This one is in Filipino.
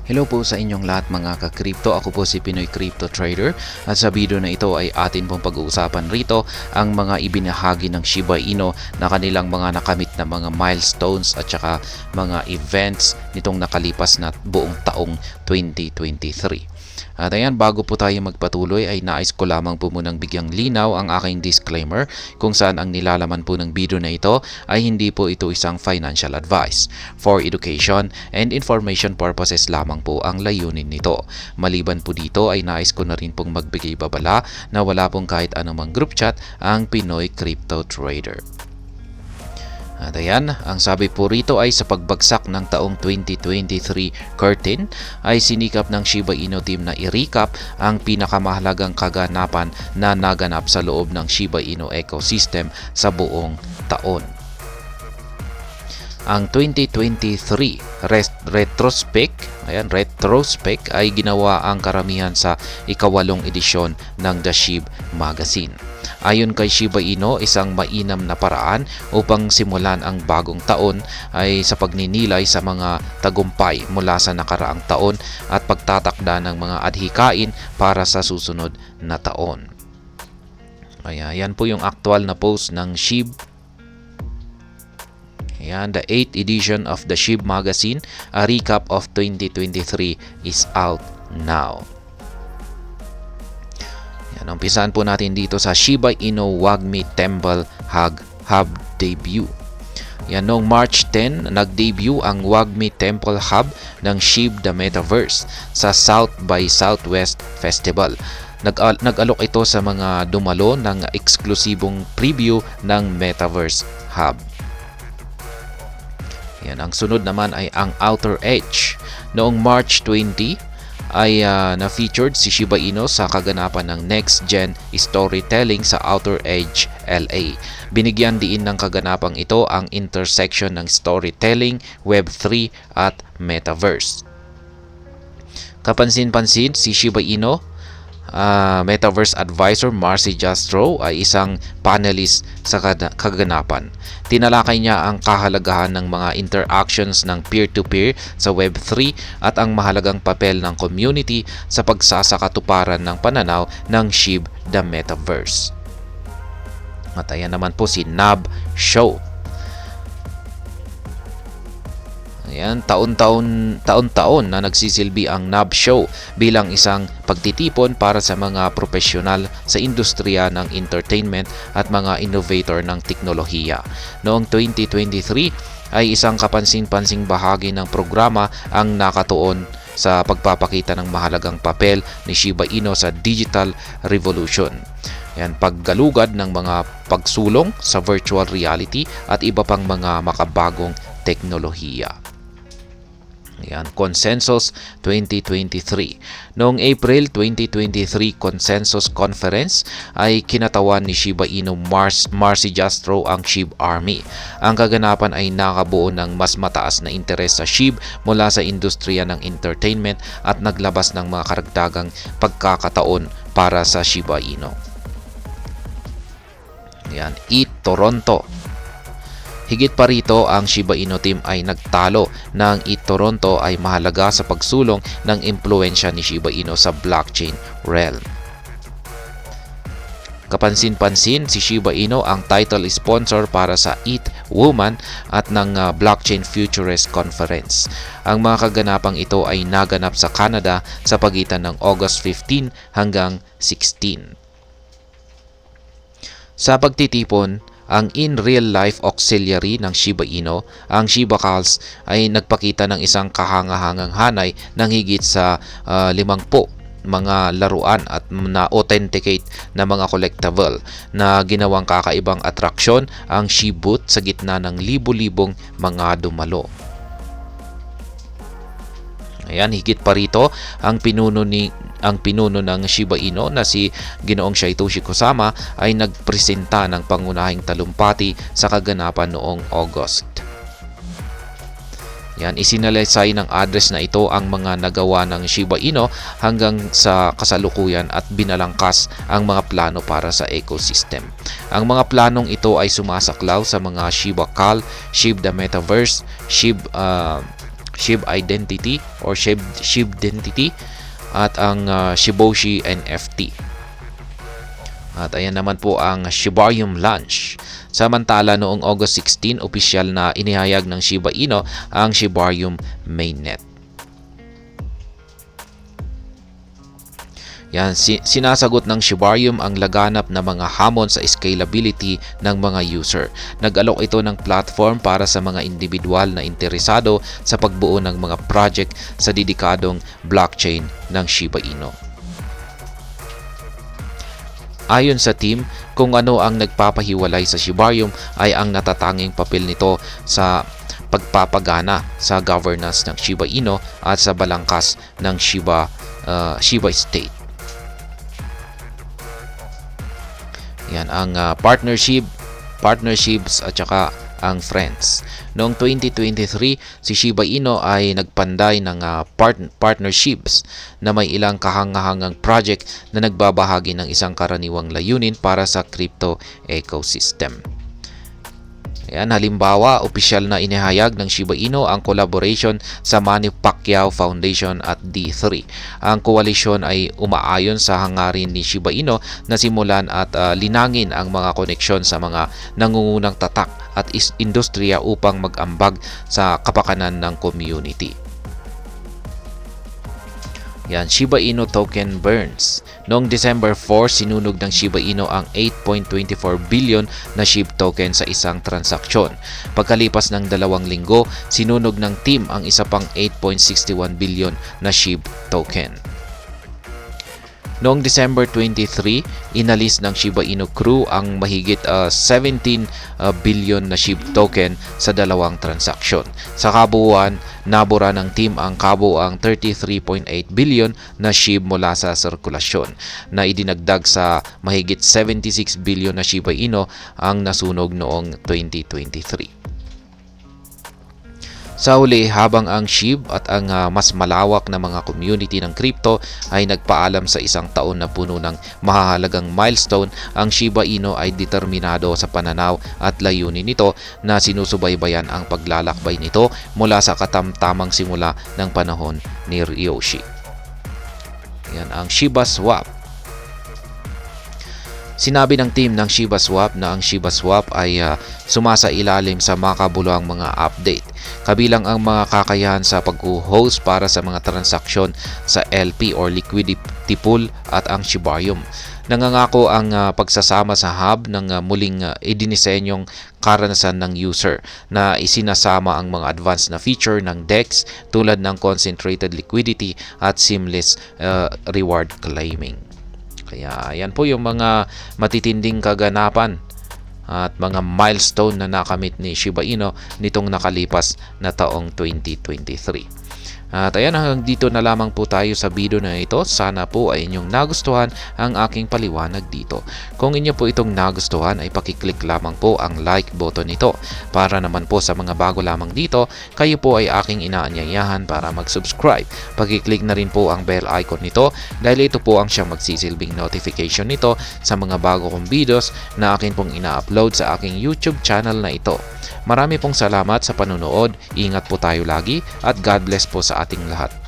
Hello po sa inyong lahat mga ka-crypto. Ako po si Pinoy Crypto Trader at sa video na ito ay atin pong pag-uusapan rito ang mga ibinahagi ng Shiba Inu na kanilang mga nakamit na mga milestones at saka mga events nitong nakalipas na buong taong 2023. At ayan, bago po tayo magpatuloy ay nais ko lamang po munang bigyang linaw ang aking disclaimer kung saan ang nilalaman po ng video na ito ay hindi po ito isang financial advice. For education and information purposes lamang po ang layunin nito. Maliban po dito ay nais ko na rin pong magbigay babala na wala pong kahit anumang group chat ang Pinoy Crypto Trader. At ayan, ang sabi po rito ay sa pagbagsak ng taong 2023 curtain ay sinikap ng Shiba Inu team na i-recap ang pinakamahalagang kaganapan na naganap sa loob ng Shiba Inu ecosystem sa buong taon. Ang 2023 retrospect ay ginawa ang karamihan sa ikawalong edisyon ng The SHIB Magazine. Ayon kay Shiba Inu, isang mainam na paraan upang simulan ang bagong taon ay sa pagninilay sa mga tagumpay mula sa nakaraang taon at pagtatakda ng mga adhikain para sa susunod na taon. Kaya yan po yung actual na post ng SHIB. Ayan, the 8th edition of the SHIB Magazine, a recap of 2023 is out now. Yan, umpisahan po natin dito sa Shiba Inu Wagmi Temple Hub debut. Yan, noong March 10, nag-debut ang Wagmi Temple Hub ng SHIB The Metaverse sa South by Southwest Festival. Nag-alok ito sa mga dumalo ng eksklusibong preview ng Metaverse Hub. Yan, ang sunod naman ay ang Outer Edge. Noong March 20 ay na-featured si Shiba Inu sa kaganapan ng Next Gen Storytelling sa Outer Edge, LA. Binigyan diin ng kaganapang ito ang intersection ng storytelling, Web3 at Metaverse. Kapansin-pansin si Shiba Inu, Metaverse Advisor Marcy Jastrow ay isang panelist sa kaganapan. Tinalakay niya ang kahalagahan ng mga interactions ng peer-to-peer sa Web3 at ang mahalagang papel ng community sa pagsasakatuparan ng pananaw ng SHIB The Metaverse. At ayan naman po si NAB Show. Ayan, taon-taon na nagsisilbi ang NAB Show bilang isang pagtitipon para sa mga profesional sa industriya ng entertainment at mga innovator ng teknolohiya. Noong 2023 ay isang kapansin-pansing bahagi ng programa ang nakatuon sa pagpapakita ng mahalagang papel ni Shiba Inu sa digital revolution. Yan, paggalugad ng mga pagsulong sa virtual reality at iba pang mga makabagong teknolohiya. Yan, Consensus 2023. Noong April 2023 Consensus Conference ay kinatawan ni Shiba Inu Marcy Jastrow ang SHIB Army. Ang kaganapan ay nakabuo ng mas mataas na interes sa SHIB mula sa industriya ng entertainment at naglabas ng mga karagdagang pagkakataon para sa Shiba Inu. Yan, ETH Toronto. Higit pa rito, ang Shiba Inu team ay nagtalo ng ETH Toronto ay mahalaga sa pagsulong ng impluensya ni Shiba Inu sa blockchain realm. Kapansin-pansin, si Shiba Inu ang title sponsor para sa ETH Woman at ng Blockchain Futurist Conference. Ang mga kaganapang ito ay naganap sa Canada sa pagitan ng August 15 hanggang 16. Sa pagtitipon, ang in real life auxiliary ng Shiba Inu, ang Shiba Calls ay nagpakita ng isang kahangahangang hanay ng higit sa 50 mga laruan at na-authenticate na mga collectible na ginawang kakaibang atraksyon ang SHIBoot sa gitna ng libo-libong mga dumalo. Ayan, higit pa rito, ang pinuno ng Shiba Inu na si Ginoong Satoshi Kusama ay nagpresenta ng pangunahing talumpati sa kaganapan noong August. Yan, isinalaysay ng address na ito ang mga nagawa ng Shiba Inu hanggang sa kasalukuyan at binalangkas ang mga plano para sa ecosystem. Ang mga planong ito ay sumasaklaw sa mga Shiba Cal, SHIB The Metaverse, SHIB SHIB Identity or SHIB Identity at ang Shiboshi NFT. At ayan naman po ang Shibarium launch. Samantala noong August 16, opisyal na inihayag ng Shiba Inu ang Shibarium mainnet. Yan, sinasagot ng Shibarium ang laganap na mga hamon sa scalability ng mga user. Nag-alok ito ng platform para sa mga individual na interesado sa pagbuo ng mga project sa dedikadong blockchain ng Shiba Inu. Ayon sa team, kung ano ang nagpapahiwalay sa Shibarium ay ang natatanging papel nito sa pagpapagana sa governance ng Shiba Inu at sa balangkas ng Shiba State. Yan ang partnerships at saka ang friends. Noong 2023, si Shiba Inu ay nagpanday ng partnerships na may ilang kahangahangang project na nagbabahagi ng isang karaniwang layunin para sa crypto ecosystem. Ayan, halimbawa, opisyal na inihayag ng Shiba Inu ang collaboration sa Manny Pacquiao Foundation at D3. Ang koalisyon ay umaayon sa hangarin ni Shiba Inu na simulan at linangin ang mga koneksyon sa mga nangungunang tatak at industriya upang mag-ambag sa kapakanan ng community. Yan, Shiba Inu token burns. Noong December 4, sinunog ng Shiba Inu ang 8.24 billion na SHIB token sa isang transaksyon. Pagkalipas ng 2 linggo, sinunog ng team ang isa pang 8.61 billion na SHIB token. Noong December 23, inalis ng Shiba Inu crew ang mahigit 17 billion na SHIB token sa 2 transaksyon. Sa kabuuan, nabura ng team ang kabuuang 33.8 billion na SHIB mula sa sirkulasyon na idinagdag sa mahigit 76 billion na Shiba Inu ang nasunog noong 2023. Sa huli, habang ang SHIB at ang mas malawak na mga community ng crypto ay nagpaalam sa isang taon na puno ng mahahalagang milestone, ang Shiba Inu ay determinado sa pananaw at layunin nito na sinusubaybayan ang paglalakbay nito mula sa katamtamang simula ng panahon ni Ryoshi. Yan ang Shiba Swap. Sinabi ng team ng Shiba Swap na ang Shiba Swap ay sumasailalim sa makabuluhang mga update, kabilang ang mga kakayahan sa pag-host para sa mga transaksyon sa LP or liquidity pool at ang Shibarium. Nangangako ang pagsasama sa hub ng muling idinisenyong karanasan ng user na isinasama ang mga advanced na feature ng DEX tulad ng concentrated liquidity at seamless reward claiming. Kaya yan po yung mga matitinding kaganapan at mga milestone na nakamit ni Shiba Inu nitong nakalipas na taong 2023. At ayan, hanggang dito na lamang po tayo sa video na ito. Sana po ay inyong nagustuhan ang aking paliwanag dito. Kung inyo po itong nagustuhan ay pakiclick lamang po ang like button nito. Para naman po sa mga bago lamang dito, kayo po ay aking inaanyayahan para mag-subscribe. Pakiclick na rin po ang bell icon nito dahil ito po ang siyang magsisilbing notification nito sa mga bago kong videos na akin pong ina-upload sa aking YouTube channel na ito. Marami pong salamat sa panunood, ingat po tayo lagi at God bless po sa ating lahat.